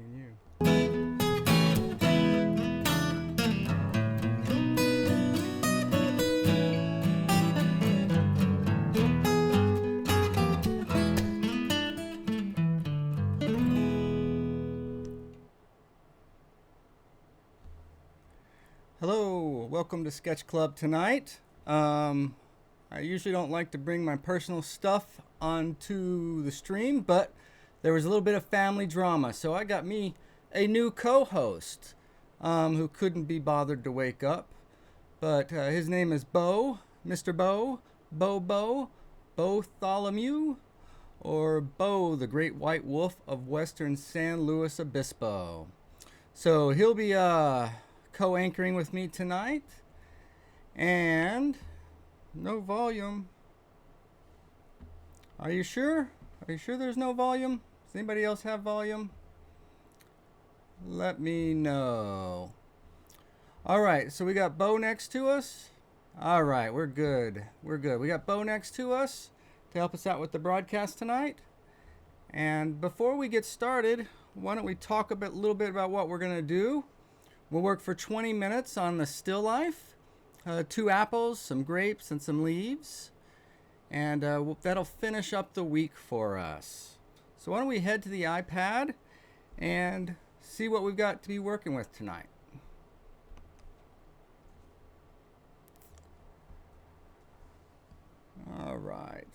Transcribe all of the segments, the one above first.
and you. Hello, welcome to Sketch Club tonight. I usually don't like to bring my personal stuff onto the stream, but there was a little bit of family drama, so I got me a new co-host who couldn't be bothered to wake up. But his name is Bo, Mr. Bo, Bo Bartholomew, or Bo, the Great White Wolf of Western San Luis Obispo. So he'll be co-anchoring with me tonight, and no volume. Are you sure? Are you sure there's no volume? Does anybody else have volume? Let me know. All right, so we got Bo next to us. All right, we're good. We're good. We got Bo next to us to help us out with the broadcast tonight. And before we get started, why don't we talk a little bit about what we're going to do? We'll work for 20 minutes on the still life. 2 apples, some grapes, and some leaves. And that'll finish up the week for us. So why don't we head to the iPad and see what we've got to be working with tonight. All right.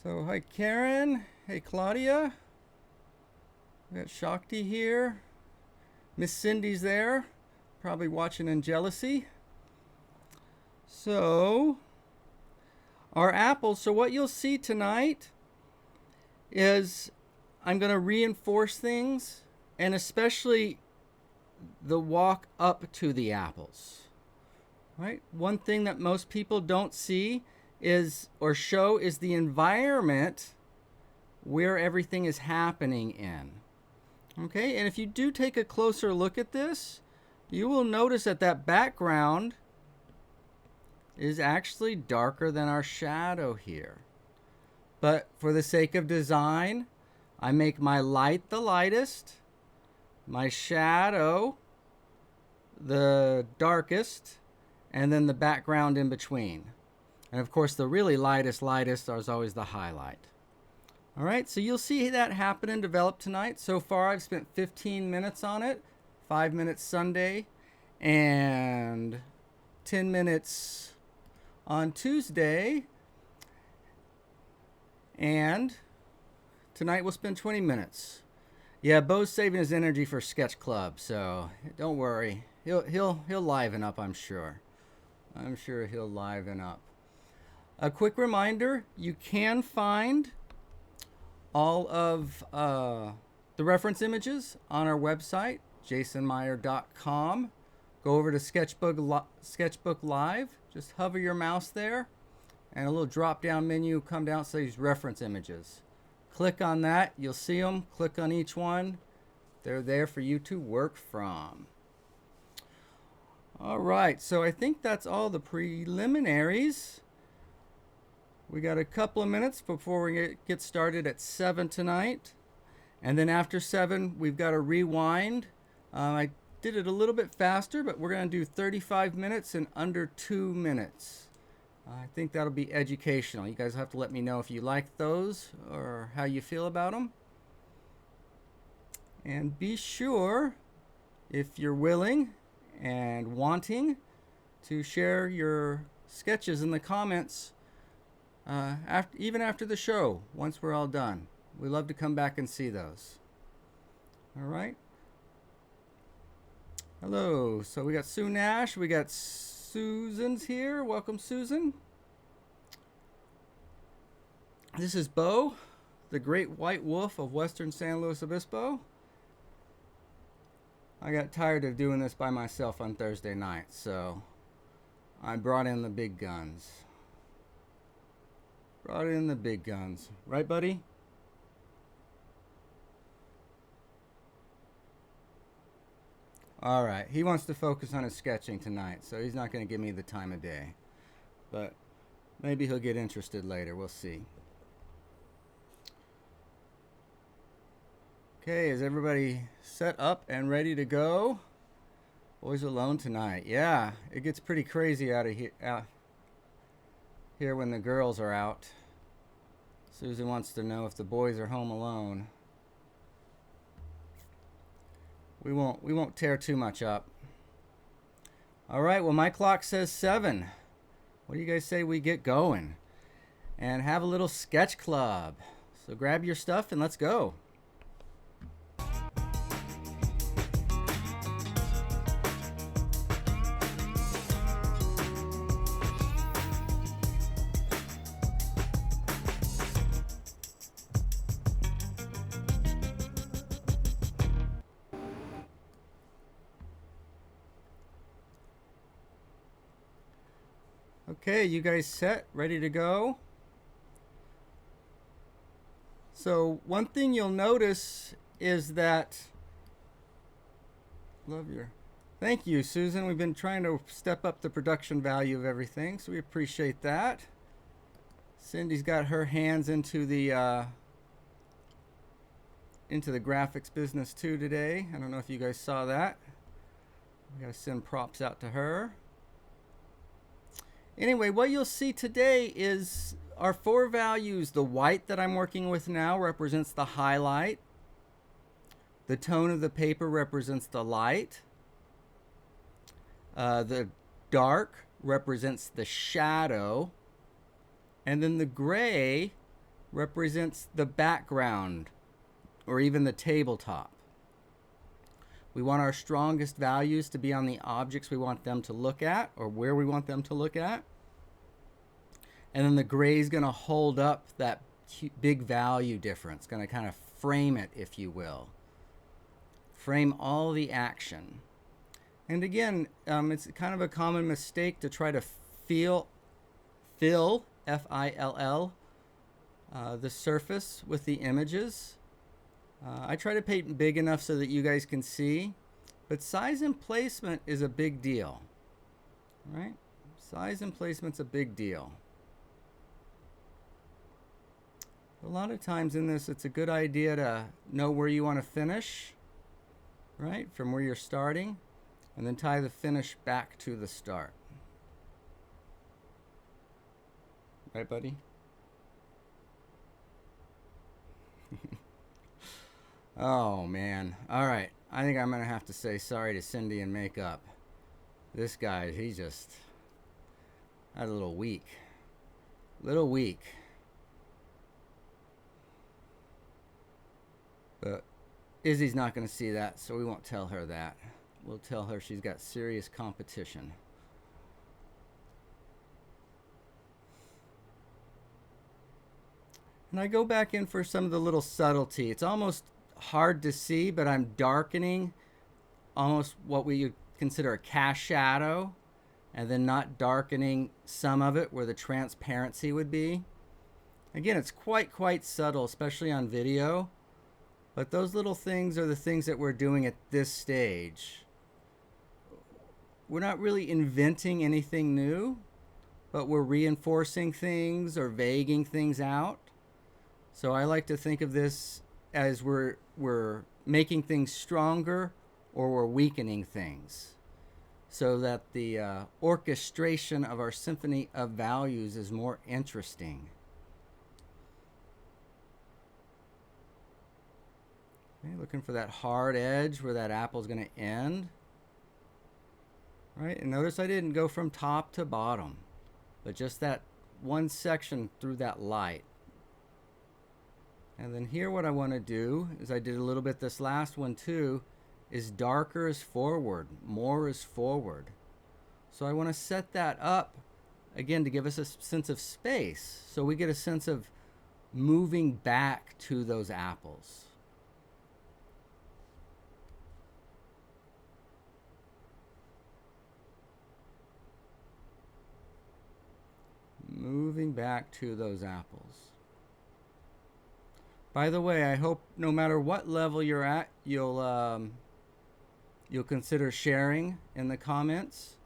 So hi Karen. Hey Claudia. We got Shakti here. Miss Cindy's there. Probably watching in jealousy. So, our apples. So what you'll see tonight is I'm going to reinforce things, and especially the walk up to the apples. Right? One thing that most people don't see is or show is the environment where everything is happening in. Okay, and if you do take a closer look at this, you will notice that that background is actually darker than our shadow here. But for the sake of design, I make my light the lightest, my shadow the darkest, and then the background in between. And of course, the really lightest is always the highlight. All right, so you'll see that happen and develop tonight. So far, I've spent 15 minutes on it. 5 minutes Sunday, and 10 minutes on Tuesday. And tonight we'll spend 20 minutes. Yeah, Bo's saving his energy for Sketch Club, so don't worry. He'll liven up, I'm sure. I'm sure he'll liven up. A quick reminder, you can find all of the reference images on our website, jasonmeyer.com. Go over to Sketchbook Live. Just hover your mouse there, and a little drop-down menu will come down, says reference images. Click on that. You'll see them. Click on each one. They're there for you to work from. All right, so I think that's all the preliminaries. We got a couple of minutes before we get started at 7 tonight. And then after 7, we've got a rewind. I did it a little bit faster, but we're going to do 35 minutes in under 2 minutes. I think that'll be educational. You guys have to let me know if you like those or how you feel about them. And be sure, if you're willing and wanting, to share your sketches in the comments even after the show, once we're all done. We love to come back and see those. All right. Hello. So we got Sue Nash. We got Susan's here. Welcome, Susan. This is Bo, the Great White Wolf of Western San Luis Obispo. I got tired of doing this by myself on Thursday night, so I brought in the big guns. Brought in the big guns. Right, buddy? All right. He wants to focus on his sketching tonight, so he's not going to give me the time of day. But maybe he'll get interested later. We'll see. Okay, is everybody set up and ready to go? Boys alone tonight. Yeah, it gets pretty crazy out here when the girls are out. Susan wants to know if the boys are home alone. We won't tear too much up. All right, well my clock says 7. What do you guys say we get going and have a little sketch club? So grab your stuff and let's go. Okay, you guys set, ready to go? So one thing you'll notice is that, thank you, Susan. We've been trying to step up the production value of everything, so we appreciate that. Cindy's got her hands into the graphics business too today. I don't know if you guys saw that. We gotta send props out to her. Anyway, what you'll see today is our 4 values. The white that I'm working with now represents the highlight. The tone of the paper represents the light. The dark represents the shadow. And then the gray represents the background or even the tabletop. We want our strongest values to be on the objects we want them to look at or where we want them to look at. And then the gray is going to hold up that big value difference, going to kind of frame it, if you will. Frame all the action. And again, it's kind of a common mistake to try to fill, F-I-L-L, the surface with the images. I try to paint big enough so that you guys can see, but size and placement is a big deal, right? Size and placement's a big deal. A lot of times in this, it's a good idea to know where you want to finish, right? From where you're starting, and then tie the finish back to the start. Right, buddy? Oh, man. All right. I think I'm going to have to say sorry to Cindy and makeup. This guy, he's just a little weak. Little weak. But Izzy's not going to see that, so we won't tell her that. We'll tell her she's got serious competition. And I go back in for some of the little subtlety. It's almost hard to see, but I'm darkening almost what we would consider a cast shadow, and then not darkening some of it where the transparency would be. Again, it's quite subtle, especially on video, but those little things are the things that we're doing at this stage. We're not really inventing anything new, but we're reinforcing things or vaguing things out. So I like to think of this as we're making things stronger or we're weakening things, so that the orchestration of our symphony of values is more interesting. Okay, looking for that hard edge where that apple is going to end. Right, and notice I didn't go from top to bottom, but just that one section through that light. And then here what I want to do is, I did a little bit this last one too, is darker is forward, more is forward. So I want to set that up again to give us a sense of space, so we get a sense of moving back to those apples. Moving back to those apples. By the way, I hope no matter what level you're at, you'll consider sharing in the comments.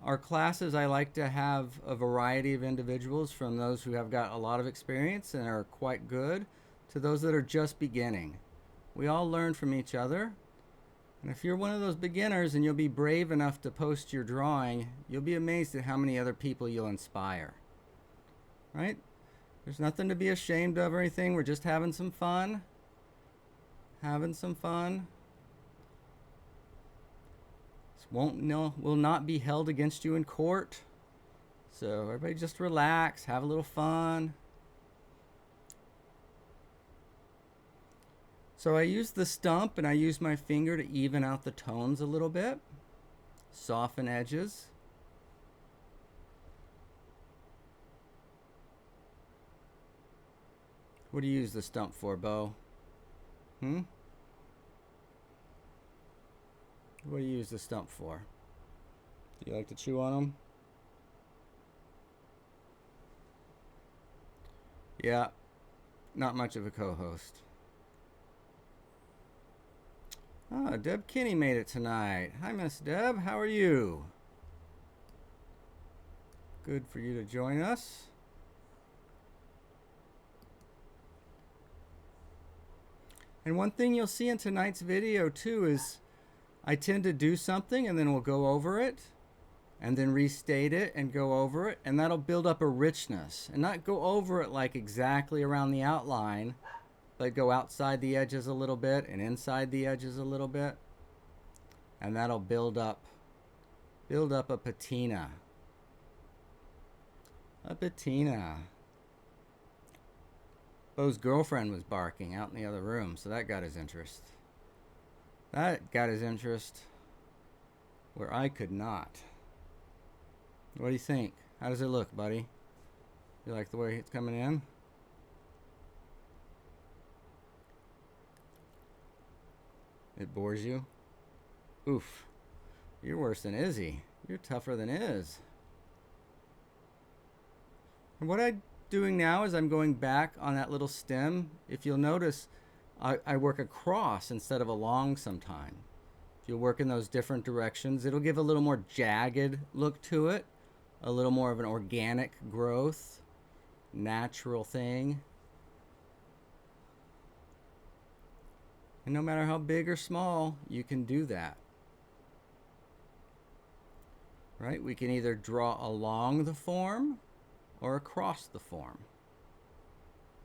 Our classes, I like to have a variety of individuals, from those who have got a lot of experience and are quite good, to those that are just beginning. We all learn from each other. And if you're one of those beginners and you'll be brave enough to post your drawing, you'll be amazed at how many other people you'll inspire. Right? There's nothing to be ashamed of or anything. We're just having some fun. Having some fun. This will not be held against you in court. So everybody just relax, have a little fun. So I use the stump and I use my finger to even out the tones a little bit. Soften edges. What do you use the stump for, Bo? What do you use the stump for? Do you like to chew on them? Yeah, not much of a co-host. Ah, Deb Kinney made it tonight. Hi, Miss Deb. How are you? Good for you to join us. And one thing you'll see in tonight's video too is I tend to do something and then we'll go over it and then restate it and go over it, and that'll build up a richness, and not go over it like exactly around the outline, but go outside the edges a little bit and inside the edges a little bit, and that'll build up a patina. A patina. Bo's girlfriend was barking out in the other room, so that got his interest. That got his interest where I could not. What do you think? How does it look, buddy? You like the way it's coming in? It bores you? Oof. You're worse than Izzy. You're tougher than Iz. And what I'm doing now is I'm going back on that little stem. If you'll notice, I work across instead of along sometime. If you work in those different directions, it'll give a little more jagged look to it. A little more of an organic growth, natural thing. And no matter how big or small, you can do that. Right? We can either draw along the form or across the form.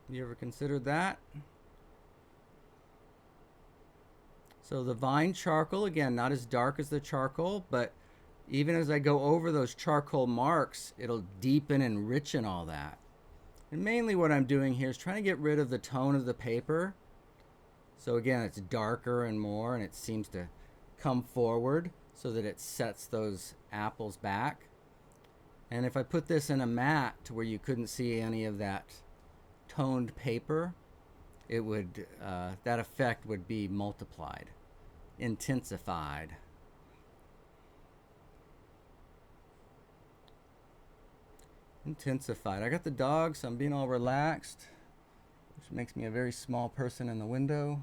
You ever considered that? So the vine charcoal, again, not as dark as the charcoal, but even as I go over those charcoal marks, it'll deepen and enrichen all that. And mainly what I'm doing here is trying to get rid of the tone of the paper. So again, it's darker and more, and it seems to come forward so that it sets those apples back. And if I put this in a mat to where you couldn't see any of that toned paper, it would that effect would be multiplied, intensified. Intensified. I got the dog, so I'm being all relaxed, which makes me a very small person in the window.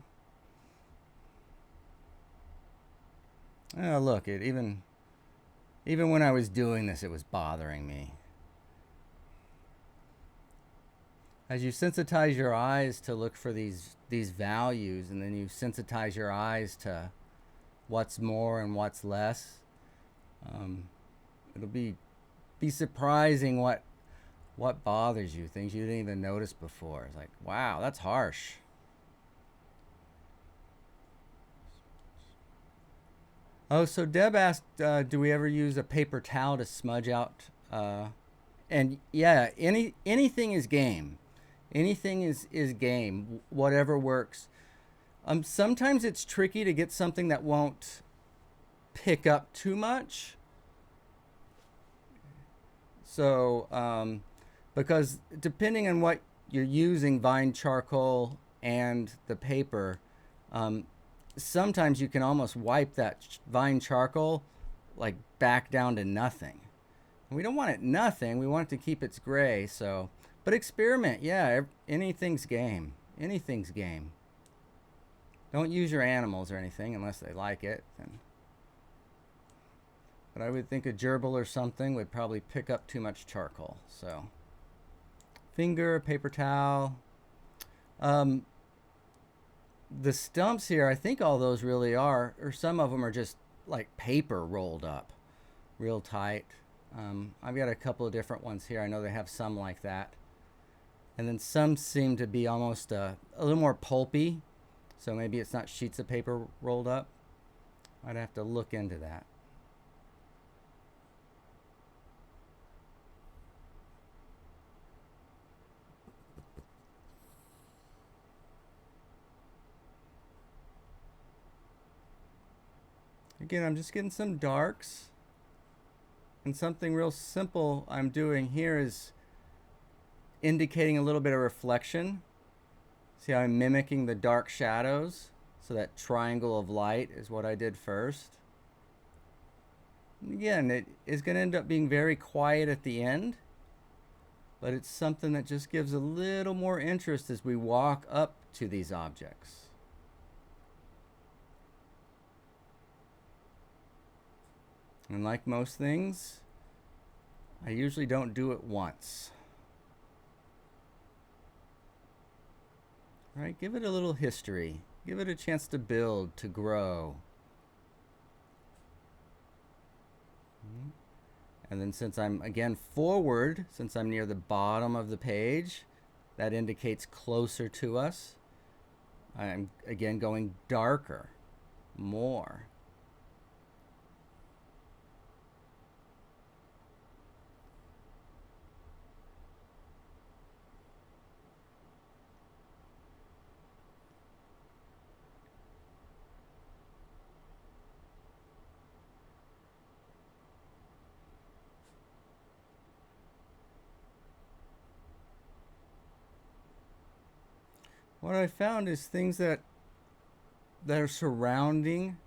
Oh, look, it even when I was doing this, it was bothering me. As you sensitize your eyes to look for these values, and then you sensitize your eyes to what's more and what's less, it'll be surprising what bothers you, things you didn't even notice before. It's like, wow, that's harsh. Oh, so Deb asked, do we ever use a paper towel to smudge out? And yeah, anything is game. Anything is game. Whatever works. Sometimes it's tricky to get something that won't pick up too much. So, because depending on what you're using, vine charcoal and the paper, sometimes you can almost wipe that vine charcoal like back down to nothing. We don't want it nothing. We want it to keep its gray. So, but experiment. Yeah, anything's game. Anything's game. Don't use your animals or anything unless they like it. But I would think a gerbil or something would probably pick up too much charcoal. So, finger, paper towel. Um, the stumps here, I think all those really are, or some of them are just like paper rolled up real tight. I've got a couple of different ones here. I know they have some like that. And then some seem to be almost a little more pulpy. So maybe it's not sheets of paper rolled up. I'd have to look into that. Again, I'm just getting some darks. And something real simple I'm doing here is indicating a little bit of reflection. See how I'm mimicking the dark shadows? So that triangle of light is what I did first. And again, it is going to end up being very quiet at the end, but it's something that just gives a little more interest as we walk up to these objects. And like most things, I usually don't do it once. Right? Give it a little history. Give it a chance to build, to grow. And then since I'm, again, forward, since I'm near the bottom of the page, that indicates closer to us. I'm, again, going darker, more. What I found is things that are surrounding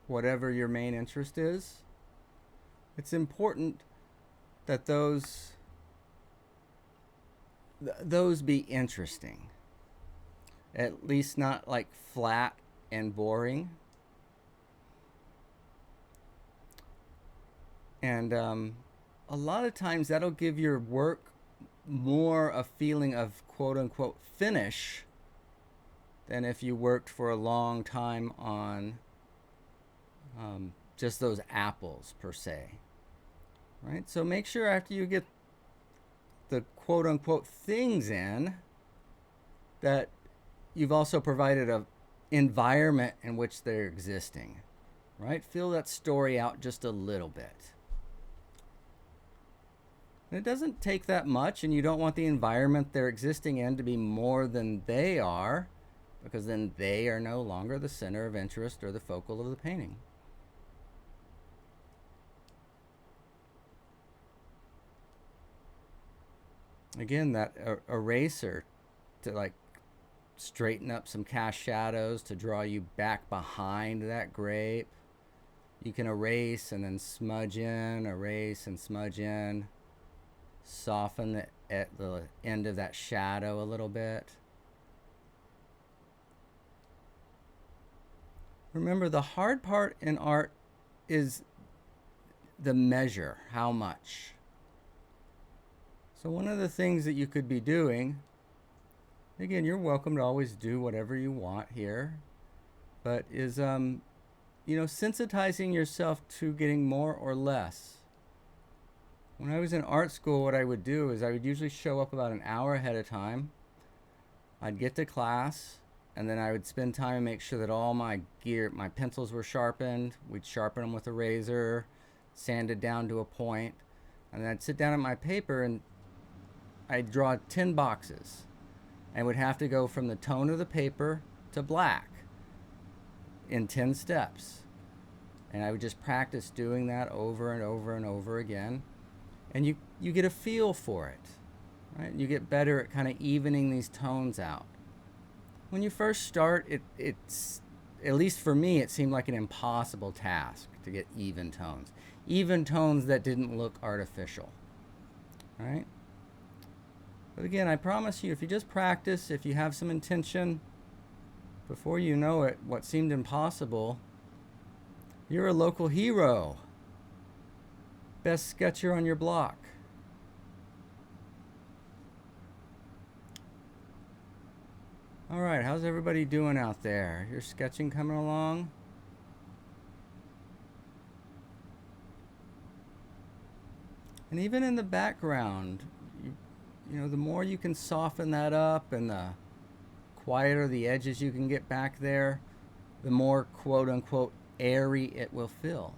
whatever your main interest is. It's important that those be interesting. At least not like flat and boring. And a lot of times that'll give your work more a feeling of quote unquote finish than if you worked for a long time on just those apples per se. Right? So make sure after you get the quote unquote things in that you've also provided a environment in which they're existing. Right? Fill that story out just a little bit. And it doesn't take that much, and you don't want the environment they're existing in to be more than they are, because then they are no longer the center of interest or the focal of the painting. Again, that eraser to like straighten up some cast shadows to draw you back behind that grape. You can erase and then smudge in, erase and smudge in. Soften it at the end of that shadow a little bit. Remember, the hard part in art is the measure, how much. So one of the things that you could be doing, again, you're welcome to always do whatever you want here, but is, sensitizing yourself to getting more or less. When I was in art school, what I would do is I would usually show up about an hour ahead of time. I'd get to class, and then I would spend time and make sure that all my gear, my pencils were sharpened. We'd sharpen them with a razor, sanded down to a point, and then I'd sit down at my paper and I'd draw 10 boxes. I would have to go from the tone of the paper to black in 10 steps. And I would just practice doing that over and over and over again. And you get a feel for it, right? You get better at kind of evening these tones out. When you first start, it's, at least for me, it seemed like an impossible task to get even tones that didn't look artificial, right? But again, I promise you, if you just practice, if you have some intention, before you know it, what seemed impossible, you're a local hero. Best sketcher on your block. All right, how's everybody doing out there? Your sketching coming along? And even in the background, you know, the more you can soften that up and the quieter the edges you can get back there, the more quote unquote airy it will feel.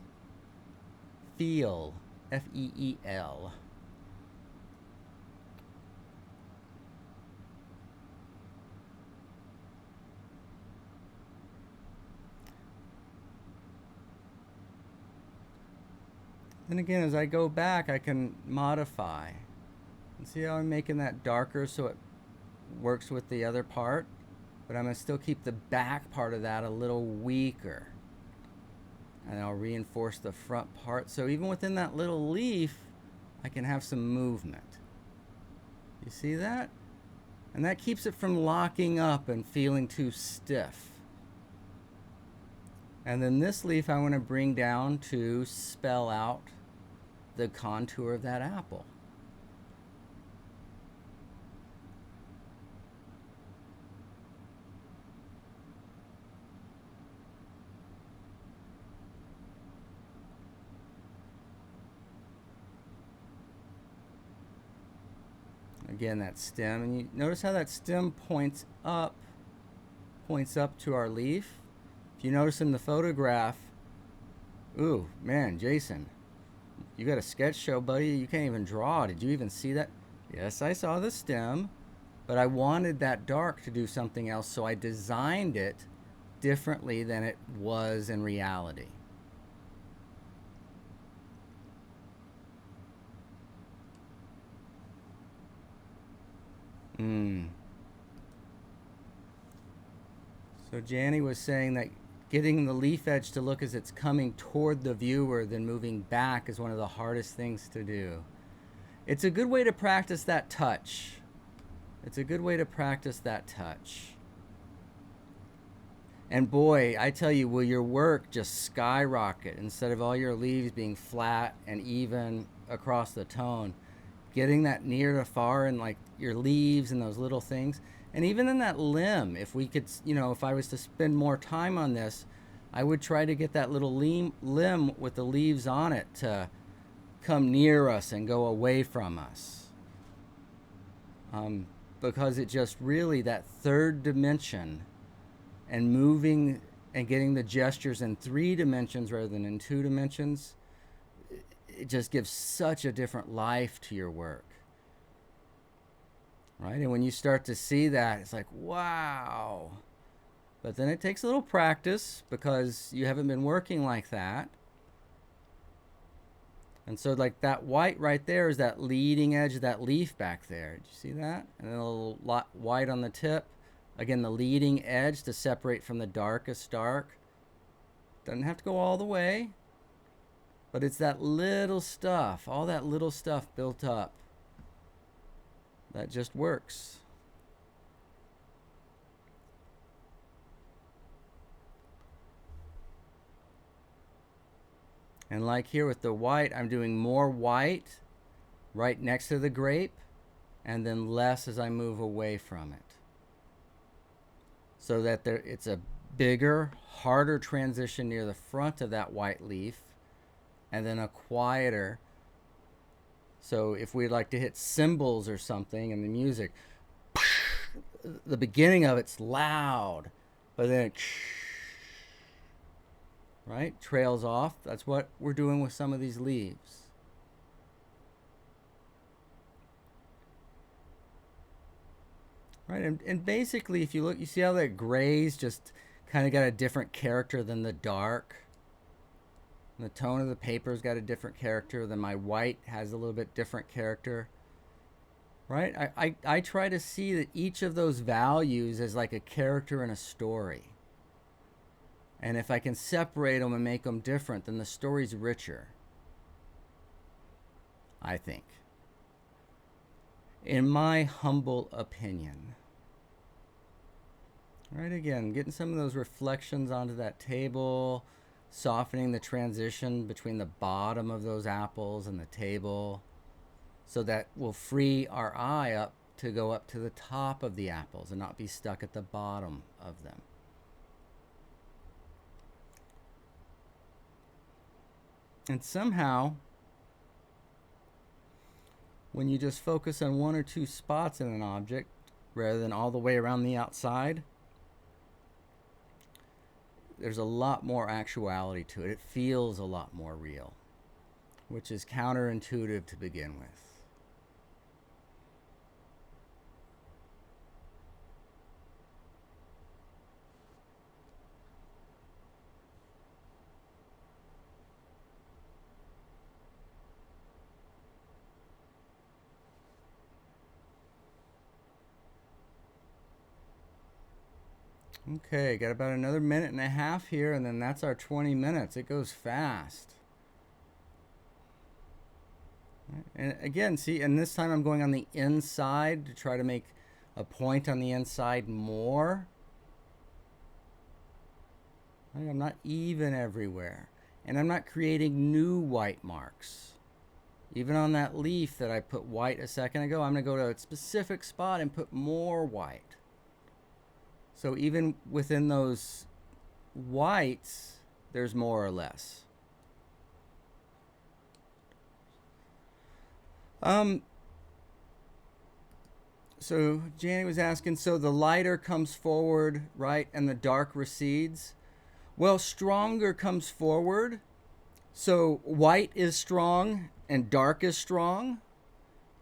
Feel, F-E-E-L. Then again, as I go back, I can modify. And see how I'm making that darker so it works with the other part? But I'm going to still keep the back part of that a little weaker. And I'll reinforce the front part. So even within that little leaf, I can have some movement. You see that? And that keeps it from locking up and feeling too stiff. And then this leaf I want to bring down to spell out the contour of that apple. Again, that stem, and you notice how that stem points up to our leaf. If you notice in the photograph, ooh, man, Jason, you got a sketch show, buddy. You can't even draw. Did you even see that? Yes, I saw the stem, but I wanted that dark to do something else, so I designed it differently than it was in reality. So Janny was saying that getting the leaf edge to look as it's coming toward the viewer than moving back is one of the hardest things to do. It's a good way to practice that touch. It's a good way to practice that touch. And boy, I tell you, will your work just skyrocket instead of all your leaves being flat and even across the tone. Getting that near to far and like your leaves and those little things. And even in that limb, if we could, you know, if I was to spend more time on this, I would try to get that little limb with the leaves on it to come near us and go away from us. Because it just really, that third dimension and moving and getting the gestures in 3 dimensions rather than in 2 dimensions, it just gives such a different life to your work. Right? And when you start to see that, it's like, wow. But then it takes a little practice because you haven't been working like that. And so like that white right there is that leading edge of that leaf back there. Did you see that? And then a little white on the tip. Again, the leading edge to separate from the darkest dark. Doesn't have to go all the way. But it's that little stuff, all that little stuff built up. That just works. And like here with the white, I'm doing more white right next to the grape and then less as I move away from it. So that it's a bigger, harder transition near the front of that white leaf and then a quieter. So if we'd like to hit cymbals or something in the music, the beginning of it's loud, but then it, right, trails off. That's what we're doing with some of these leaves. Right, and basically if you look, you see how that gray's just kind of got a different character than the dark. And the tone of the paper's got a different character than my white has a little bit different character. Right? I try to see that each of those values is like a character in a story. And if I can separate them and make them different, then the story's richer. I think. In my humble opinion. Right, again, getting some of those reflections onto that table, softening the transition between the bottom of those apples and the table, so that will free our eye up to go up to the top of the apples and not be stuck at the bottom of them. And somehow, when you just focus on one or two spots in an object rather than all the way around the outside, there's a lot more actuality to it. It feels a lot more real, which is counterintuitive to begin with. Okay, got about another minute and a half here, and then that's our 20 minutes. It goes fast. And again, see, and this time I'm going on the inside to try to make a point on the inside more. I'm not even everywhere. And I'm not creating new white marks. Even on that leaf that I put white a second ago, I'm going to go to a specific spot and put more white. So even within those whites, there's more or less. So Janny was asking, so the lighter comes forward, right, and the dark recedes? Well, stronger comes forward. So white is strong and dark is strong.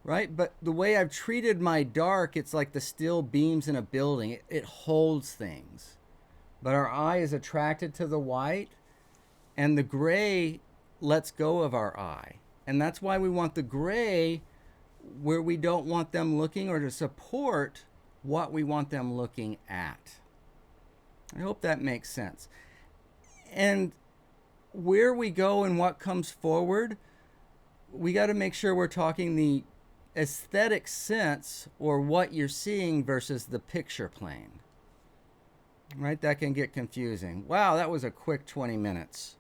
Right? But the way I've treated my dark, it's like the steel beams in a building. It holds things. But our eye is attracted to the white, and the gray lets go of our eye. And that's why we want the gray where we don't want them looking, or to support what we want them looking at. I hope that makes sense. And where we go and what comes forward, we got to make sure we're talking the aesthetic sense, or what you're seeing versus the picture plane. Right? That can get confusing. Wow, that was a quick 20 minutes.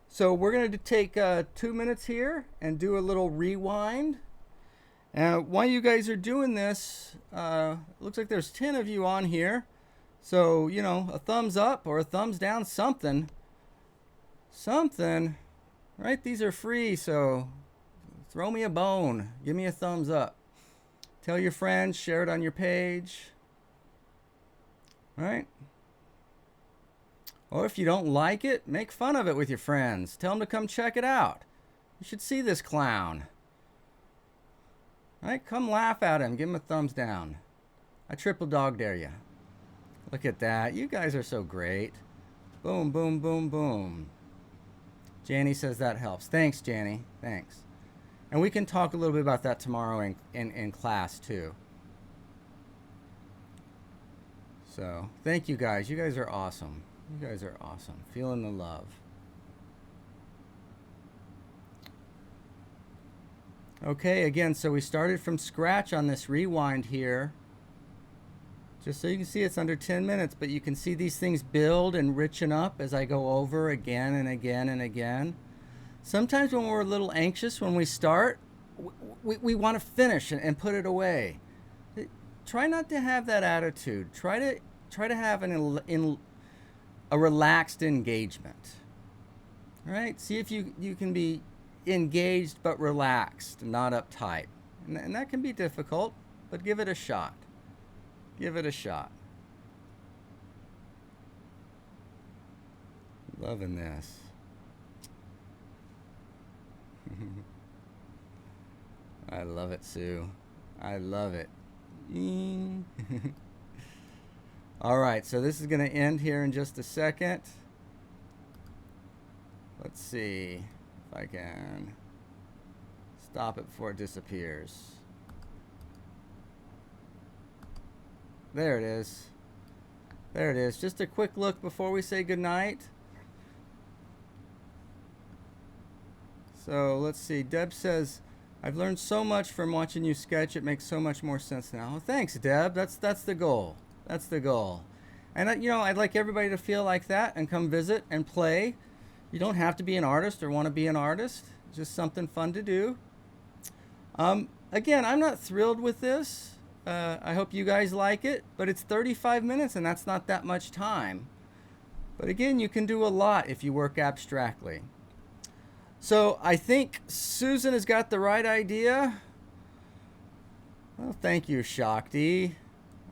So we're going to take 2 minutes here and do a little rewind. While you guys are doing this, looks like there's 10 of you on here. So, you know, a thumbs up or a thumbs down, something. Something. Right? These are free, so throw me a bone. Give me a thumbs up. Tell your friends. Share it on your page. All right? Or if you don't like it, make fun of it with your friends. Tell them to come check it out. You should see this clown. All right? Come laugh at him. Give him a thumbs down. I triple dog dare you. Look at that. You guys are so great. Boom, boom, boom, boom. Janny says that helps. Thanks, Janny. Thanks. And we can talk a little bit about that tomorrow in class too. So thank you guys. You guys are awesome. You guys are awesome. Feeling the love. Okay, again, so we started from scratch on this rewind here. Just so you can see, it's under 10 minutes, but you can see these things build and richen up as I go over again and again and again. Sometimes when we're a little anxious when we start, we want to finish and put it away. Try not to have that attitude. Try to have a relaxed engagement. All right? See if you can be engaged but relaxed, not uptight. And that can be difficult, but give it a shot. Give it a shot. Loving this. I love it, Sue. I love it. All right, so this is going to end here in just a second. Let's see if I can stop it before it disappears. There it is. There it is. Just a quick look before we say goodnight. So let's see. Deb says, I've learned so much from watching you sketch. It makes so much more sense now. Well, thanks, Deb. That's the goal. That's the goal. And, you know, I'd like everybody to feel like that and come visit and play. You don't have to be an artist or want to be an artist. It's just something fun to do. Again, I'm not thrilled with this. I hope you guys like it, but it's 35 minutes and that's not that much time. But again, you can do a lot if you work abstractly. So I think Susan has got the right idea. Well, thank you, Shakti.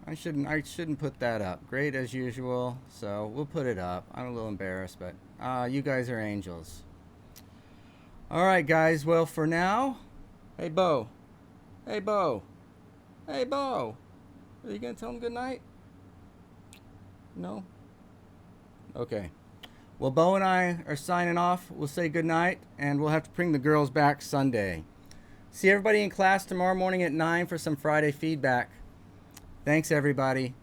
I shouldn't put that up. Great as usual. So we'll put it up. I'm a little embarrassed, but you guys are angels. All right, guys. Well, for now, hey Bo, hey Bo, hey Bo. Are you gonna tell him good night? No. Okay. Well, Bo and I are signing off. We'll say good night, and we'll have to bring the girls back Sunday. See everybody in class tomorrow morning at 9 for some Friday feedback. Thanks, everybody.